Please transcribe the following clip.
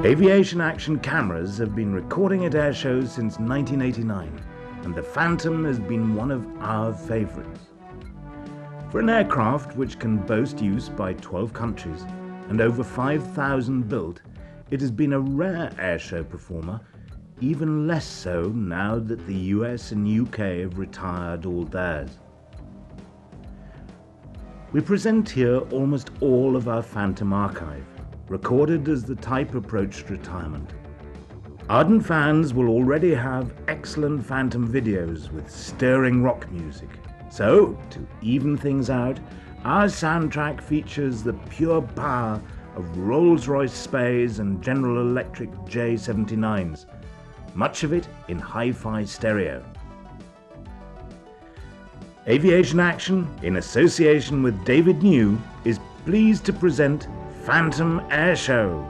Aviation action cameras have been recording at airshows since 1989, and the Phantom has been one of our favourites. For an aircraft which can boast use by 12 countries and over 5,000 built, it has been a rare airshow performer, even less so now that the US and UK have retired all theirs. We present here almost all of our Phantom archive, recorded as the type approached retirement. Ardent fans will already have excellent Phantom videos with stirring rock music. So, to even things out, our soundtrack features the pure power of Rolls-Royce Spays and General Electric J79s, much of it in hi-fi stereo. Aviation Action, in association with David New, is pleased to present Phantom Airshow.